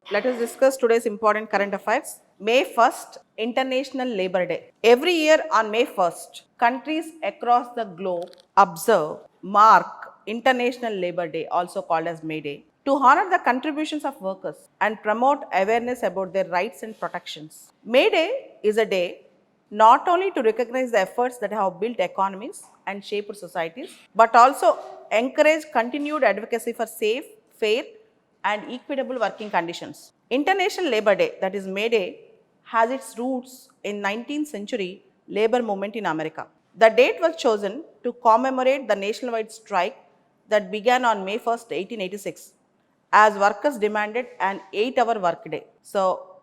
Let us discuss today's important current affairs. May 1st, International Labour Day. Every year on May 1st, countries across the globe observe, mark International Labour Day, also called as May Day, to honor the contributions of workers and promote awareness about their rights and protections. May Day is a day not only to recognize the efforts that have built economies and shaped societies, but also encourage continued advocacy for safe, fair, and equitable working conditions. International Labour Day, that is May Day, has its roots in 19th century labor movement in America. The date was chosen to commemorate the nationwide strike that began on May 1st, 1886, as workers demanded an 8-hour workday. So,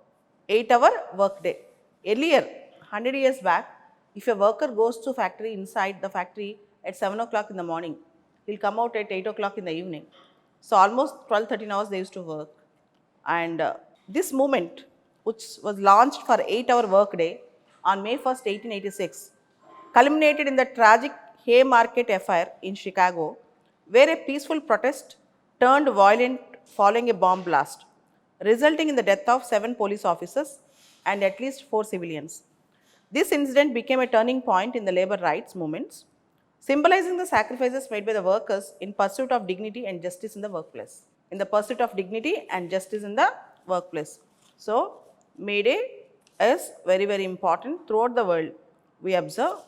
8-hour workday. Earlier, 100 years back, if a worker goes to factory inside the factory at 7 o'clock in the morning, he'll come out at 8 o'clock in the evening. So almost 12-13 hours they used to work. And this movement, which was launched for 8-hour workday on May 1st, 1886, culminated in the tragic Haymarket affair in Chicago, where a peaceful protest turned violent following a bomb blast, resulting in the death of 7 police officers and at least 4 civilians. This incident became a turning point in the labor rights movements, symbolizing the sacrifices made by the workers in pursuit of dignity and justice in the workplace. In the pursuit of dignity and justice in the workplace. So, May Day is very, very important throughout the world. We observe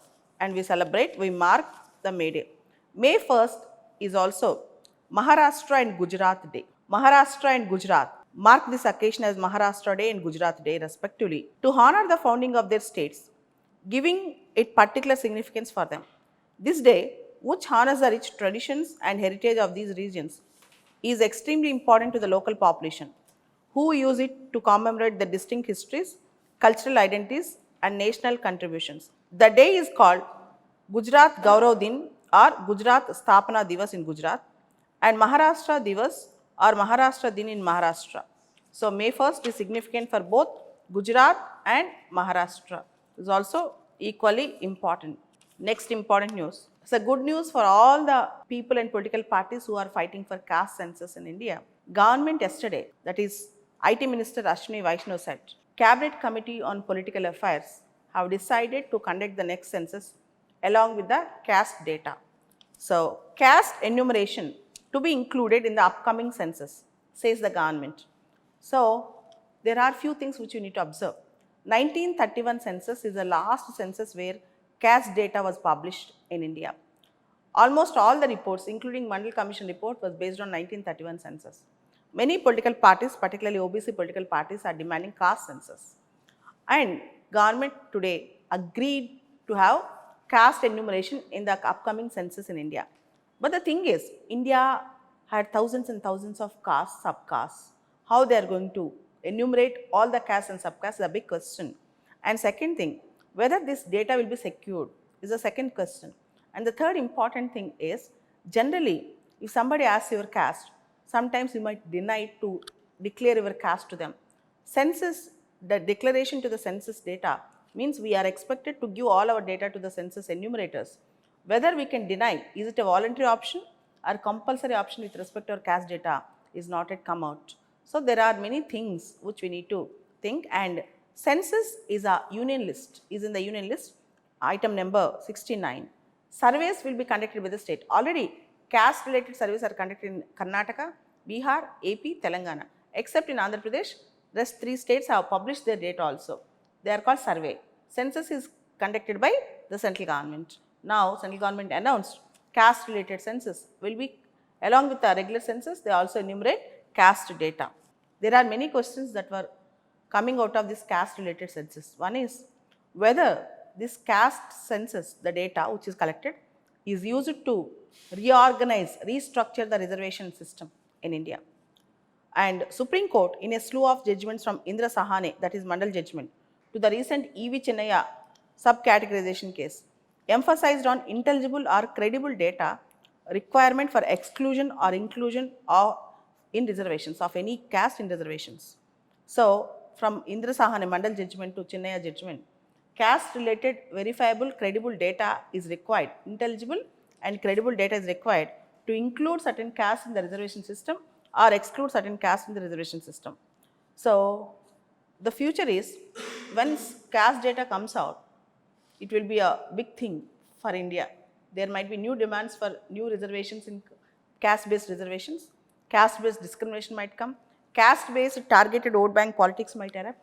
and we celebrate, we mark the May Day. May 1st is also Maharashtra and Gujarat Day. Maharashtra and Gujarat mark this occasion as Maharashtra Day and Gujarat Day respectively to honor the founding of their states, giving it particular significance for them. This day, which honors the rich traditions and heritage of these regions, is extremely important to the local population, who use it to commemorate the distinct histories, cultural identities, and national contributions. The day is called Gujarat Gaurav Din or Gujarat Sthapana Divas in Gujarat and Maharashtra Divas or Maharashtra Din in Maharashtra. So, May 1st is significant for both Gujarat and Maharashtra. It is also equally important. Next important news. So, good news for all the people and political parties who are fighting for caste census in India. Government yesterday, that is IT Minister Ashwini Vaishnaw said, Cabinet Committee on Political Affairs have decided to conduct the next census along with the caste data. So, caste enumeration to be included in the upcoming census, says the government. So, there are few things which you need to observe. 1931 census is the last census where caste data was published in India. Almost all the reports, including Mandal Commission report, was based on 1931 census. Many political parties, particularly OBC political parties, are demanding caste census. And government today agreed to have caste enumeration in the upcoming census in India. But the thing is, India had thousands and thousands of castes, subcastes. How they are going to enumerate all the castes and subcastes is a big question. And second thing, whether this data will be secured is a second question. And the third important thing is, generally, if somebody asks your caste, sometimes you might deny to declare your caste to them. Census, the declaration to the census data means we are expected to give all our data to the census enumerators. Whether we can deny, is it a voluntary option or compulsory option with respect to our caste data is not yet come out. So, there are many things which we need to think, and census is a union list, is in the union list, item number 69. Surveys will be conducted by the state. Already caste related surveys are conducted in Karnataka, Bihar, AP, Telangana. Except in Andhra Pradesh, rest 3 states have published their data also. They are called survey. Census is conducted by the central government. Now, central government announced caste related census will be, along with the regular census, they also enumerate caste data. There are many questions that were coming out of this caste related census. One is whether this caste census, the data which is collected, is used to reorganize, restructure the reservation system in India. And Supreme Court, in a slew of judgments from Indra Sahane, that is Mandal judgment, to the recent E.V. Chennaya subcategorization case, emphasized on intelligible or credible data requirement for exclusion or inclusion of in reservations of any caste in reservations. So, from Indra Sahane Mandal judgment to Chennaya judgment, caste related verifiable credible data is required, intelligible and credible data is required to include certain castes in the reservation system or exclude certain castes in the reservation system. So the future is, once caste data comes out, it will be a big thing for India. There might be new demands for new reservations in caste-based reservations. Caste-based discrimination might come. Caste-based targeted vote bank politics might erupt.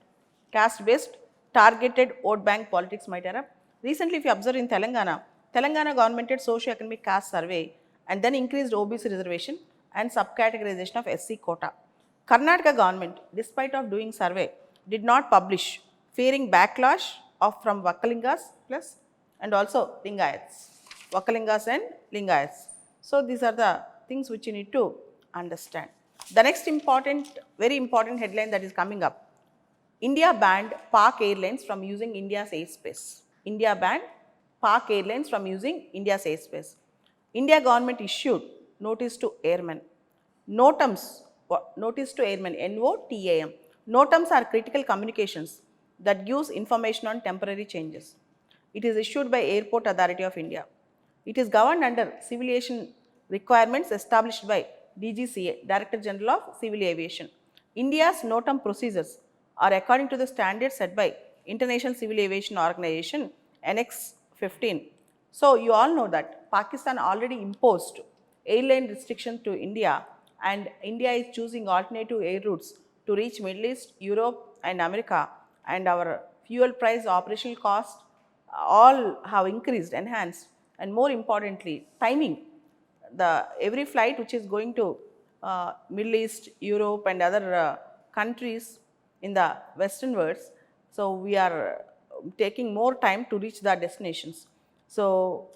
Caste-based targeted vote bank politics might erupt. Recently, if you observe in Telangana, Telangana government did socio-economic caste survey and then increased OBC reservation and subcategorization of SC quota. Karnataka government, despite of doing survey, did not publish, fearing backlash of from Vakalingas plus and also Lingayats. Vakalingas and Lingayats. So these are the things which you need to understand. The next important, very important headline that is coming up. India banned Pak Airlines from using India's airspace. India banned Pak Airlines from using India's airspace. India government issued notice to airmen. NOTAMs, notice to airmen, NOTAM. NOTAMs are critical communications that gives information on temporary changes. It is issued by Airport Authority of India. It is governed under civil aviation requirements established by DGCA, Director General of Civil Aviation. India's NOTAM procedures are according to the standards set by International Civil Aviation Organization, Annex 15. So you all know that Pakistan already imposed airline restrictions to India, and India is choosing alternative air routes to reach Middle East, Europe and America, and our fuel price, operational cost, all have increased, enhanced, and more importantly, timing. Every flight which is going to Middle East, Europe and other countries in the Western world, so we are taking more time to reach the destinations. So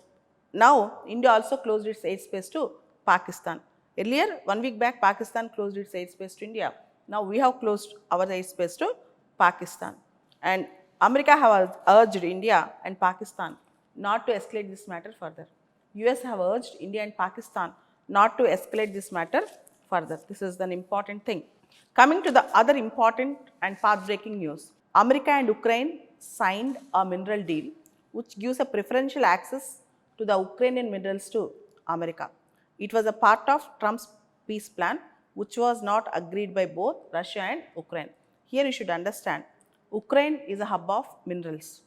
now India also closed its airspace to Pakistan. Earlier, 1 week back, Pakistan closed its airspace to India. Now we have closed our airspace to Pakistan. And America have urged India and Pakistan not to escalate this matter further. US have urged India and Pakistan not to escalate this matter further. This is an important thing. Coming to the other important and path-breaking news, America and Ukraine signed a mineral deal which gives a preferential access to the Ukrainian minerals to America. It was a part of Trump's peace plan, which was not agreed by both Russia and Ukraine. Here you should understand, Ukraine is a hub of minerals.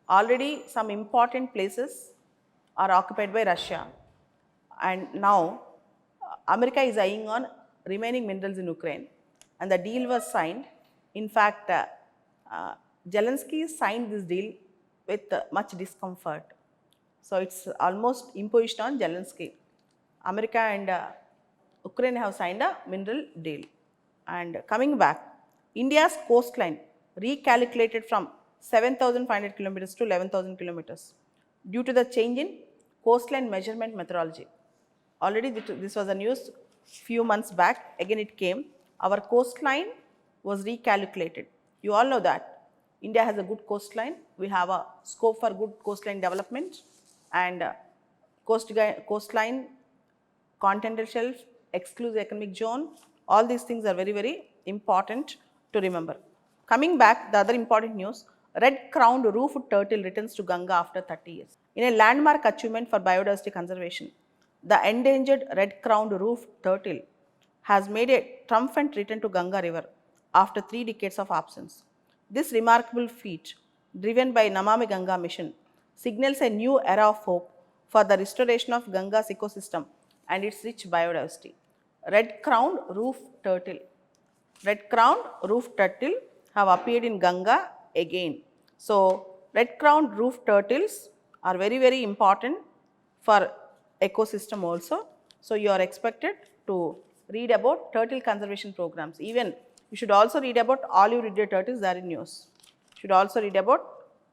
Already some important places are occupied by Russia, and now America is eyeing on remaining minerals in Ukraine, and the deal was signed. In fact, Zelensky signed this deal with much discomfort. So it's almost imposed on Zelensky. America and Ukraine have signed a mineral deal. And coming back, India's coastline recalculated from 7,500 kilometers to 11,000 kilometers due to the change in coastline measurement methodology. Already this was a news few months back, again it came. Our coastline was recalculated. You all know that India has a good coastline. We have a scope for good coastline development, and coastline, continental shelf, exclusive economic zone, all these things are very, very important to remember. Coming back, the other important news, red-crowned roofed turtle returns to Ganga after 30 years. In a landmark achievement for biodiversity conservation, the endangered red-crowned roofed turtle has made a triumphant return to Ganga river after 3 decades of absence. This remarkable feat, driven by Namami Ganga mission, signals a new era of hope for the restoration of Ganga's ecosystem and its rich biodiversity. Red-crowned roofed turtle. Red-crowned roofed turtle have appeared in Ganga again. So, red-crowned roofed turtles are very, very important for ecosystem also. So, you are expected to read about turtle conservation programs. Even you should also read about olive-ridley turtles, they are in news. You should also read about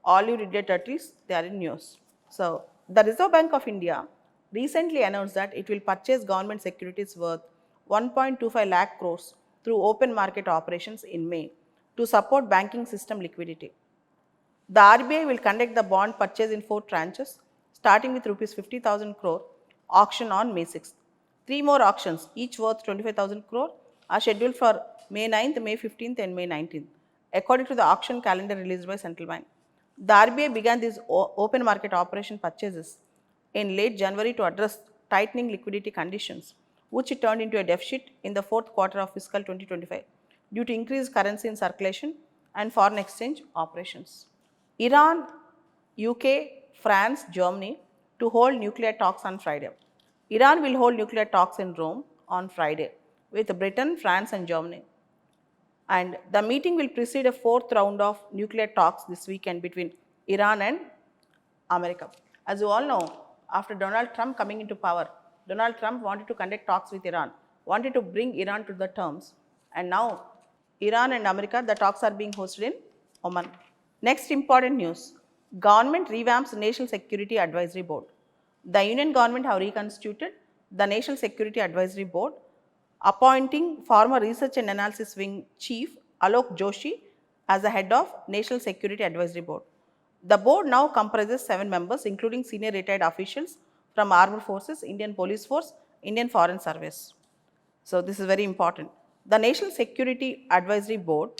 olive-ridley turtles, they are in news. So, the Reserve Bank of India recently announced that it will purchase government securities worth 1.25 lakh crores through open market operations in May to support banking system liquidity. The RBI will conduct the bond purchase in 4 tranches, starting with Rs 50,000 crore auction on May 6th. 3 more auctions, each worth 25,000 crore, are scheduled for May 9th, May 15th and May 19th, according to the auction calendar released by Central Bank. The RBI began these open market operation purchases in late January to address tightening liquidity conditions, which it turned into a deficit in the 4th quarter of fiscal 2025. due to increased currency in circulation and foreign exchange operations. Iran, UK, France, Germany to hold nuclear talks on Friday. Iran will hold nuclear talks in Rome on Friday with Britain, France, and Germany. And the meeting will precede a fourth round of nuclear talks this weekend between Iran and America. As you all know, after Donald Trump coming into power, Donald Trump wanted to conduct talks with Iran, wanted to bring Iran to the terms, and now Iran and America, the talks are being hosted in Oman. Next important news, government revamps National Security Advisory Board. The Union government have reconstituted the National Security Advisory Board, appointing former Research and Analysis Wing Chief Alok Joshi as the head of National Security Advisory Board. The board now comprises 7 members, including senior retired officials from Armed Forces, Indian Police Force, Indian Foreign Service. So this is very important. The National Security Advisory Board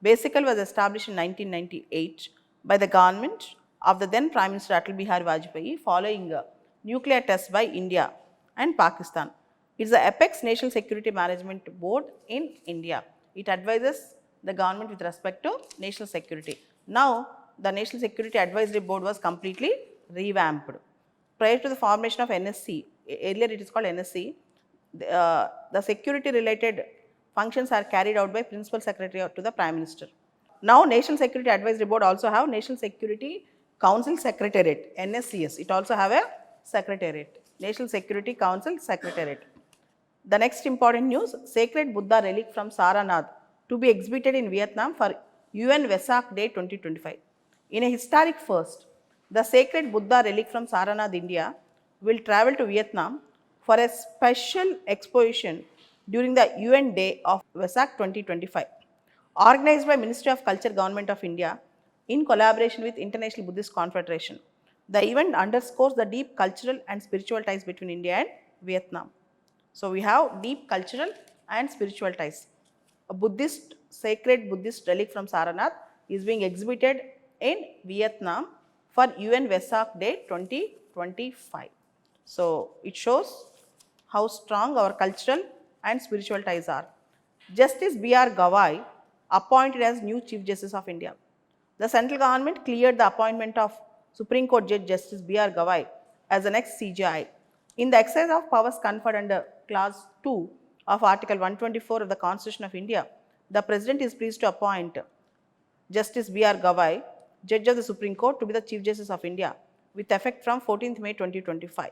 basically was established in 1998 by the government of the then Prime Minister Atal Bihari Vajpayee following a nuclear test by India and Pakistan. It is the apex National Security Management Board in India. It advises the government with respect to national security. Now, the National Security Advisory Board was completely revamped. Prior to the formation of NSC, earlier it is called NSC, the security related functions are carried out by Principal Secretary to the Prime Minister. Now, National Security Advisory Board also have National Security Council Secretariat, NSCS. It also have a secretariat, National Security Council Secretariat. The next important news, Sacred Buddha relic from Saranath to be exhibited in Vietnam for UN Vesak Day 2025. In a historic first, the Sacred Buddha relic from Saranath, India will travel to Vietnam for a special exposition during the UN Day of Vesak 2025. Organized by Ministry of Culture, Government of India in collaboration with International Buddhist Confederation. The event underscores the deep cultural and spiritual ties between India and Vietnam. So we have deep cultural and spiritual ties. A sacred Buddhist relic from Saranath is being exhibited in Vietnam for UN Vesak Day 2025. So it shows how strong our cultural and spiritual ties are. Justice B.R. Gawai appointed as new Chief Justice of India. The central government cleared the appointment of Supreme Court Judge Justice B.R. Gawai as the next CJI. In the exercise of powers conferred under Clause 2 of Article 124 of the Constitution of India, the President is pleased to appoint Justice B.R. Gawai, Judge of the Supreme Court, to be the Chief Justice of India with effect from 14th May 2025.